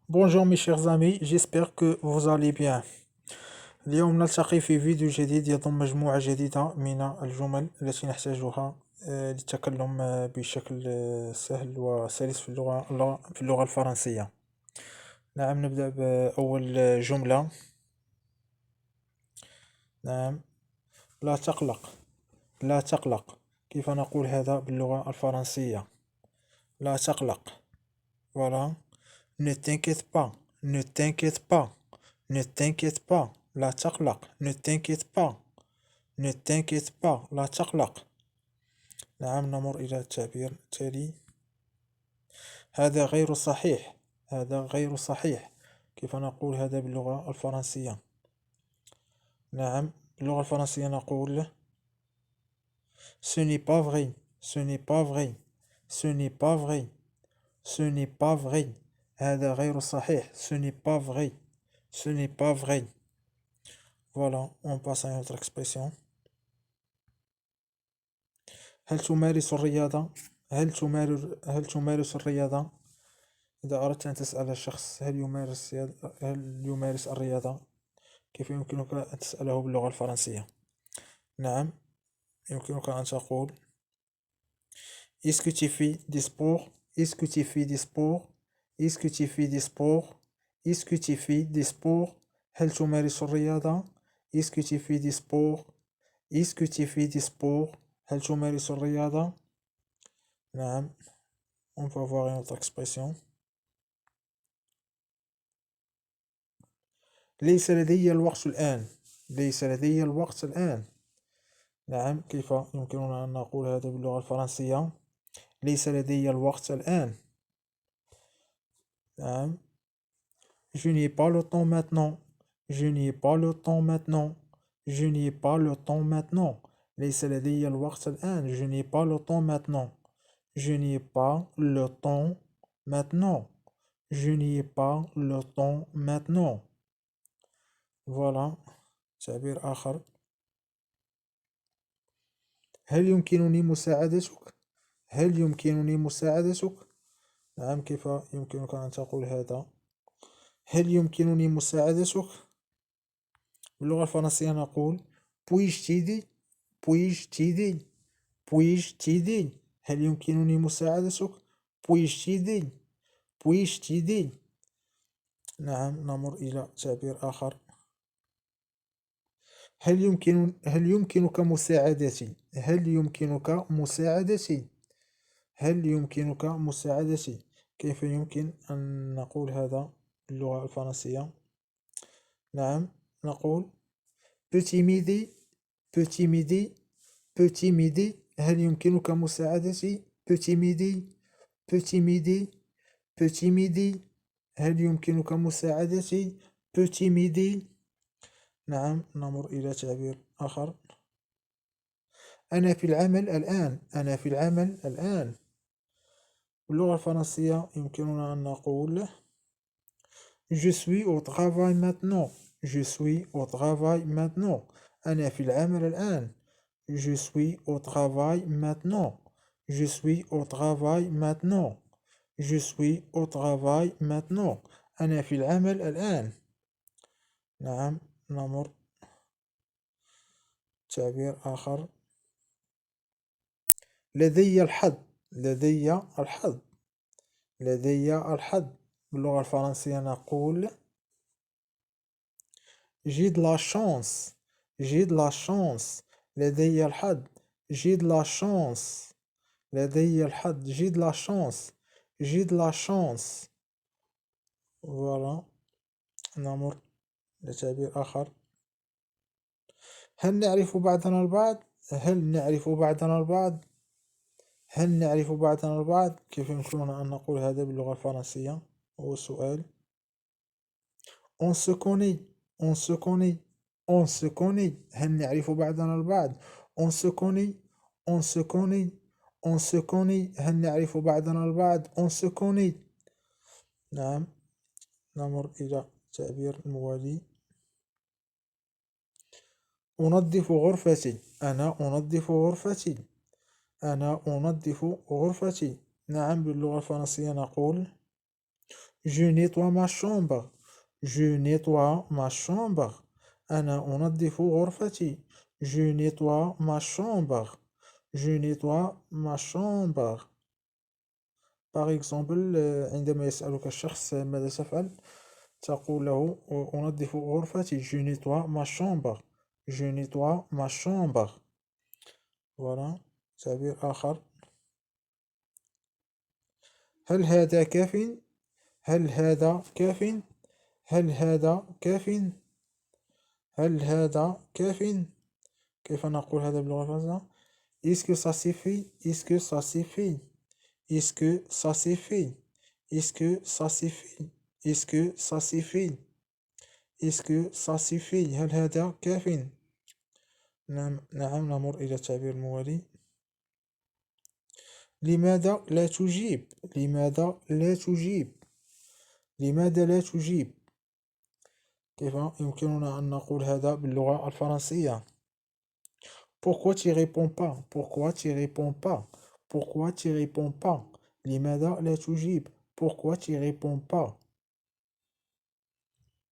Bonjour mes chers amis, j'espère que vous allez bien. اليوم نلتقي في فيديو جديد يضم مجموعة جديدة من الجمل التي نحتاجها للتكلم بشكل سهل وسلس في اللغة الفرنسية. نعم، نبدأ بأول جملة. نعم، لا تقلق. لا تقلق، كيف نقول هذا باللغة الفرنسية؟ لا تقلق. Voilà. Ne t'inquiète pas. Ne t'inquiète pas. Ne t'inquiète pas. لا تقلق. Ne t'inquiète pas. Ne t'inquiète pas. لا تقلق. نعم، نمر إلى التعبير التالي. هذا غير صحيح. هذا غير صحيح، كيف نقول هذا باللغة الفرنسية؟ نعم، باللغة الفرنسية نقول Ce n'est pas vrai. Ce n'est pas vrai. Ce n'est pas vrai. Ce n'est pas vrai. هذا غير صحيح. Ce n'est pas vrai. Ce n'est pas vrai. Voilà, on passe à une autre expression. هل تمارس الرياضة؟ هل تمارس الرياضة؟ إذا أردت أن تسأل شخص هل يمارس الرياضة، كيف يمكنك أن تسأله باللغة الفرنسية؟ نعم، يمكنك أن تقول Est-ce que tu fais du sport? Est-ce que tu fais du sport? Est-ce que tu fais du sport? Est-ce que tu fais du sport? هل تمارس الرياضة؟ Est-ce que tu fais du sport? Est-ce que tu fais du sport? هل تمارس الرياضة؟ نعم. On peut avoir une autre expression. ليس لدي الوقت الآن. ليس لدي الوقت الآن. نعم، كيف يمكننا أن نقول هذا باللغة الفرنسية؟ ليس لدي الوقت الآن. نعم. Je n'ai pas le temps maintenant. Je n'ai pas le temps maintenant. Je n'ai pas le temps maintenant. ليس لدي الوقت الآن. Je n'ai pas le temps maintenant. Je n'ai pas le temps maintenant. Je n'ai pas le temps maintenant. Voilà. تعبير آخر. هل يمكنني مساعدتك؟ هل يمكنني مساعدتك؟ نعم، كيف يمكنك أن تقول هذا؟ هل يمكنني مساعدتك؟ باللغة الفرنسية نقول Puis-je t'aider? Puis-je t'aider? Puis-je t'aider? هل يمكنني مساعدتك؟ Puis-je t'aider? Puis-je t'aider? نعم، نمر إلى تعبير آخر. هل يمكنك مساعدتي؟ هل يمكنك مساعدتي؟ هل يمكنك مساعدتي؟ كيف يمكن أن نقول هذا باللغة الفرنسية؟ نعم، نقول Peux-tu m'aider? Peux-tu m'aider? Peux-tu m'aider? هل يمكنك مساعدتي؟ Peux-tu m'aider? Peux-tu m'aider? Peux-tu m'aider? هل يمكنك مساعدتي؟ Peux-tu m'aider? نعم، نمر إلى تعبير آخر. أنا في العمل الآن. أنا في العمل الآن. باللغة الفرنسية يمكننا أن نقول Je suis au travail maintenant. Je suis au travail maintenant. أنا في العمل الآن. Je suis au travail maintenant. Je suis au travail maintenant. Je suis au travail maintenant. أنا في العمل الآن. نعم، نمر تعبير آخر. لدي الحظ. لدي الحظ. لدي الحظ. باللغة الفرنسية نقول J'ai de la chance. J'ai de la chance. لدي الحظ. J'ai de la chance. لدي الحظ. J'ai de la chance. J'ai de la chance. Voilà. نمر لتعبير آخر. هل نعرف بعضنا البعض؟ هل نعرف بعضنا البعض؟ هل نعرف بعضنا البعض؟ كيف يمكننا أن نقول هذا باللغة الفرنسية؟ هو سؤال. On se connaît. On se connaît. On se connaît. هل نعرف بعضنا البعض؟ On se connaît. On se connaît. On se connaît. هل نعرف بعضنا البعض؟ On se connaît. نعم، نمر إلى التعبير الموالي. أنظف غرفتي. أنا أنظف غرفتي. أنا أنظف غرفتي. نعم، باللغة الفرنسية نقول je nettoie ma chambre. je nettoie ma chambre. أنا أنظف غرفتي. je nettoie ma chambre. je nettoie ma chambre. Par exemple عندما يسألك الشخص ماذا تفعل تقول له أنظف غرفتي. je nettoie ma chambre. je nettoie ma chambre. voilà تعبير آخر. هل هذا كاف؟ هل هذا كاف؟ هل هذا كاف؟ هل هذا كاف؟ كيف نقول هذا باللغة الفرنسية؟ Est-ce que ça suffit? Est-ce que ça suffit? Est-ce que ça suffit? Est-ce que ça suffit? Est-ce que ça suffit? Est-ce que ça suffit? هل هذا كاف؟ نعم نمر إلى التعبير الموالي. لماذا لا تجيب؟ لماذا لا تجيب؟ لماذا لا تجيب؟ كيف يمكننا أن نقول هذا باللغة الفرنسية؟ Pourquoi tu réponds pas? Pourquoi tu réponds pas? Pourquoi tu réponds pas? لماذا لا تجيب? Pourquoi tu réponds pas?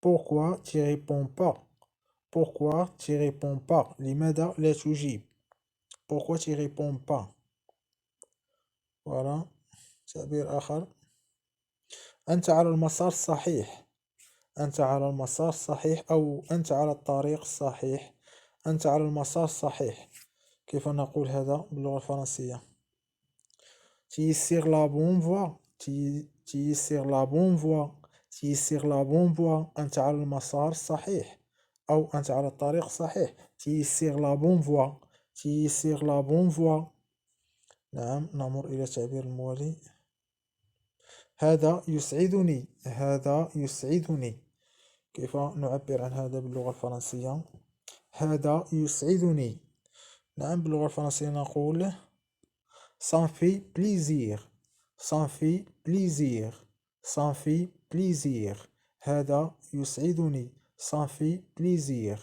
Pourquoi tu réponds pas? Pourquoi tu réponds pas? لماذا لا تجيب? Pourquoi tu réponds pas? voilà تعبير آخر. أنت على المسار الصحيح. أنت على المسار الصحيح أو أنت على الطريق الصحيح. أنت على المسار الصحيح. كيف نقول هذا باللغة الفرنسية؟ Tu es sur la bonne voie. tu es sur la bonne voie. tu es sur la bonne voie. أنت على المسار الصحيح أو أنت على الطريق الصحيح. tu es sur la bonne voie. tu es sur la bonne voie. نعم نمر إلى التعبير الموالي. هذا يسعدني. هذا يسعدني. كيف نعبر عن هذا باللغة الفرنسية؟ هذا يسعدني. نعم باللغة الفرنسية نقول ça me fait plaisir. ça me fait plaisir. ça me fait plaisir. هذا يسعدني. ça me fait plaisir.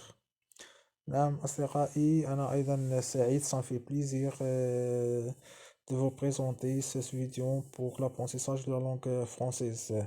نعم أصدقائي أنا أيضا سعيد. ça me fait plaisir de vous présenter cette vidéo pour l'apprentissage de la langue française.